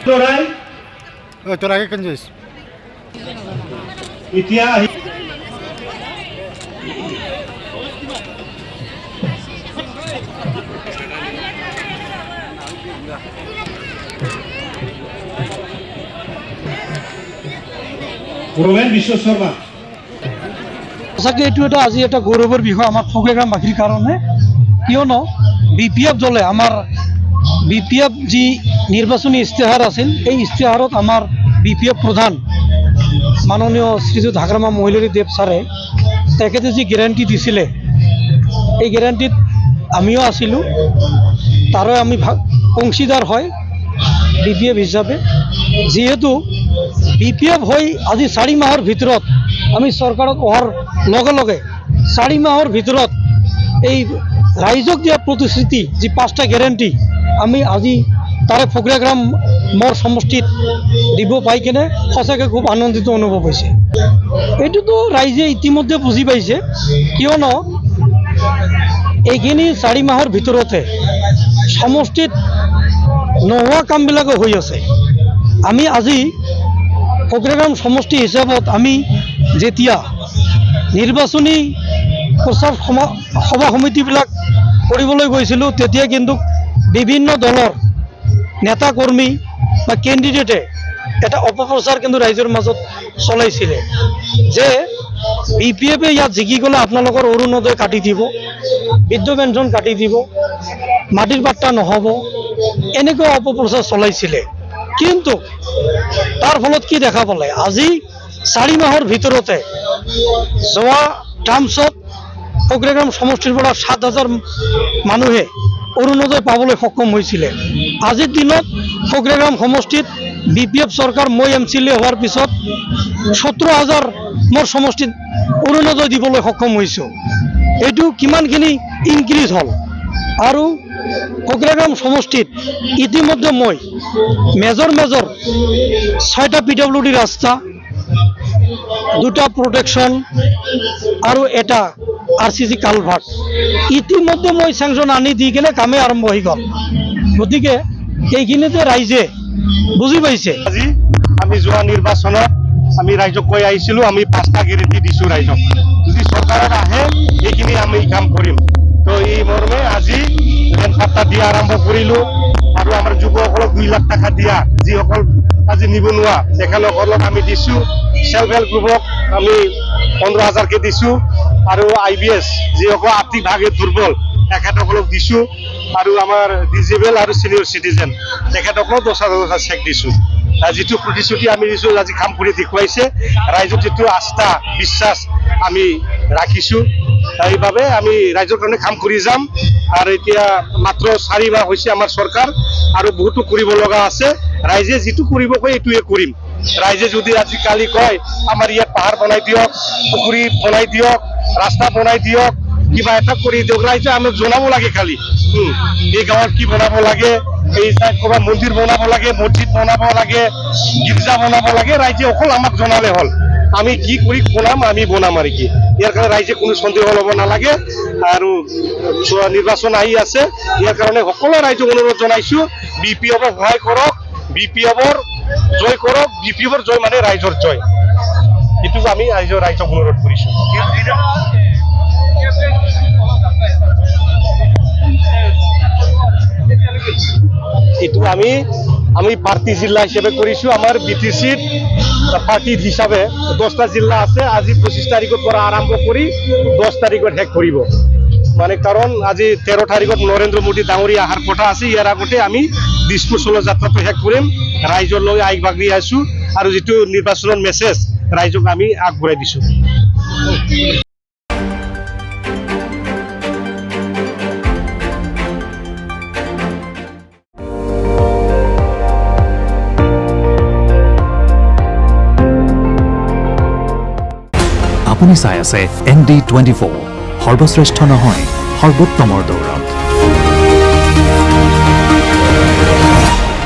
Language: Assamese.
তোৰ আগে কেন যাইস এতিয়া বিশ্ব শৰ্মা সঁচাকৈ এইটো আজি এটা গৌৰৱৰ বিষয় আমাৰ ফকলেগ্ৰামবাসীৰ কাৰণে, কিয়নো BPF দলে আমাৰ BPF যি নিৰ্বাচনী ইস্তেহাৰ আছিল, এই ইস্তেহাৰত আমাৰ BPF প্ৰধান মাননীয় শ্ৰীযুত হাগ্ৰামা মহিলাৰী দেৱ ছাৰে তেখেতে যি গেৰাণ্টি দিছিলে, এই গেৰাণ্টিত আমিও আছিলোঁ, তাৰে আমি অংশীদাৰ হয় BPF হিচাপে। যিহেতু BPF হৈ আজি 4 মাহৰ ভিতৰত আমি চৰকাৰত অহাৰ লগে লগে 4 মাহৰ ভিতৰত এই ৰাইজক দিয়া প্ৰতিশ্ৰুতি যি 5টা গেৰাণ্টি আমি আজি তাৰে ফকলেগ্ৰাম মোৰ সমষ্টিত দিব পাই কিনে সঁচাকৈ খুব আনন্দিত অনুভৱ হৈছে। এইটোতো ৰাইজে ইতিমধ্যে বুজি পাইছে, কিয়নো এইখিনি 4 মাহৰ ভিতৰতে সমষ্টিত নোহোৱা কামবিলাকো হৈ আছে। আমি আজি ফকলেগ্ৰাম সমষ্টি হিচাপত আমি যেতিয়া নিৰ্বাচনী প্ৰচাৰ সভা সমিতিবিলাক কৰিবলৈ গৈছিলোঁ, তেতিয়া কিন্তু বিভিন্ন দলৰ নেতা কৰ্মী বা কেণ্ডিডেটে এটা অপপ্ৰচাৰ কিন্তু ৰাইজৰ মাজত চলাইছিলে যে BPFে ইয়াত জিকি গ'লে আপোনালোকৰ অৰুণোদয় কাটি দিব, বৃদ্ধ পেঞ্চন কাটি দিব, মাটিৰ পাট্টা নহ'ব, এনেকুৱা অপপ্ৰচাৰ চলাইছিলে। কিন্তু তাৰ ফলত কি দেখা পালে, আজি 4 মাহৰ ভিতৰতে যোৱা টাৰ্মছত ফকলেগ্ৰাম সমষ্টিৰ পৰা 7,000 মানুহে অৰুণোদয় পাবলৈ সক্ষম হৈছিলে। আজিৰ দিনত ফকলেগ্ৰাম সমষ্টিত BPF চৰকাৰ মই MCLA হোৱাৰ পিছত 17,000 মোৰ সমষ্টিত অৰুণোদয় দিবলৈ সক্ষম হৈছোঁ। এইটো কিমানখিনি ইনক্ৰিজ হ'ল। আৰু ফকলেগ্ৰাম সমষ্টিত ইতিমধ্যে মই মেজৰ 6টা PWD ৰাস্তা, 2টা প্ৰটেকশ্যন আৰু এটা RCC কালভাৰ্ট ইতিমধ্যে মই চেংচন আনি দি কিনে কামে আৰম্ভ হৈ গ'ল। গতিকে এইখিনিতে ৰাইজে বুজি পাইছে। আজি আমি যোৱা নিৰ্বাচনত আমি ৰাইজক কৈ আহিছিলোঁ, আমি 5টা গেৰেণ্টি দিছোঁ ৰাইজক, যদি চৰকাৰত আহে এইখিনি আমি কাম কৰিম। তো এই মৰ্মে আজি ৰেন পাট্টা দিয়া আৰম্ভ কৰিলোঁ আৰু আমাৰ যুৱকসকলক 2 লাখ টকা দিয়া, যিসকল আজি নিবনুৱা তেখেতসকলক আমি দিছোঁ। সেল্ফ হেল্প গ্ৰুপক আমি 15,000কে দিছোঁ আৰু IBS যিসকল আৰ্থিকভাৱে দুৰ্বল তেখেতসকলক দিছোঁ আৰু আমাৰ ডিজেবল আৰু চিনিয়ৰ চিটিজেন তেখেতসকলক 10,000 চেক দিছোঁ। যিটো প্ৰতিশ্ৰুতি আমি দিছোঁ আজি কাম কৰি দেখুৱাইছে। ৰাইজৰ যিটো আস্থা বিশ্বাস আমি ৰাখিছোঁ, এইভাবে আমি ৰাইজৰ কাৰণে কাম কৰি যাম। আৰু এতিয়া মাত্ৰ 4 মাহ হৈছে আমাৰ চৰকাৰ আৰু বহুতো কৰিব লগা আছে। ৰাইজে যিটো কৰিব কয় এইটোৱে কৰিম। ৰাইজে যদি আজিকালি কয় আমাৰ ইয়াত পাহাৰ বনাই দিয়ক, পুখুৰী বনাই দিয়ক, ৰাস্তা বনাই দিয়ক, কিবা এটা কৰি দিয়ক, ৰাইজে আমাক জনাব লাগে। খালি এই গাঁৱত কি বনাব লাগে, এই ঠাইত ক'ৰবাত মন্দিৰ বনাব লাগে, মছজিদ বনাব লাগে, গীৰ্জা বনাব লাগে, ৰাইজে অকল আমাক জনালে হ'ল। আমি কি কৰি বনাম, আমি বনাম আৰু কি। ইয়াৰ কাৰণে ৰাইজে কোনো সন্দেহ ল'ব নালাগে। আৰু নিৰ্বাচন আহি আছে, ইয়াৰ কাৰণে সকলো ৰাইজক অনুৰোধ জনাইছোঁ, BPFক সহায় কৰক, BPFৰ জয় কৰক। BPFৰ জয় মানে ৰাইজৰ জয়, এইটো আমি ৰাইজক অনুৰোধ কৰিছোঁ। এইটো আমি পাৰ্টি জিলা হিচাপে কৰিছোঁ। আমাৰ BTCত পাৰ্টি হিচাপে 10টা জিলা আছে। আজি 25 তাৰিখৰ পৰা আৰম্ভ কৰি 10 তাৰিখত শেষ কৰিব। মানে কাৰণ আজি 13 তাৰিখত নৰেন্দ্ৰ মোদী ডাঙৰীয়া অহাৰ কথা আছে। ইয়াৰ আগতে আমি দিছপুৰ চলো যাত্ৰাটো শেষ কৰিম, ৰাইজৰ লৈ আগবাঢ়ি আছোঁ আৰু যিটো নিৰ্বাচনৰ মেছেজ ৰাইজক আমি আগবঢ়াই দিছোঁ। আপুনি চাই আছে ND24, সৰ্বশ্ৰেষ্ঠ নহয় সৰ্বোত্তমৰ দৌৰ।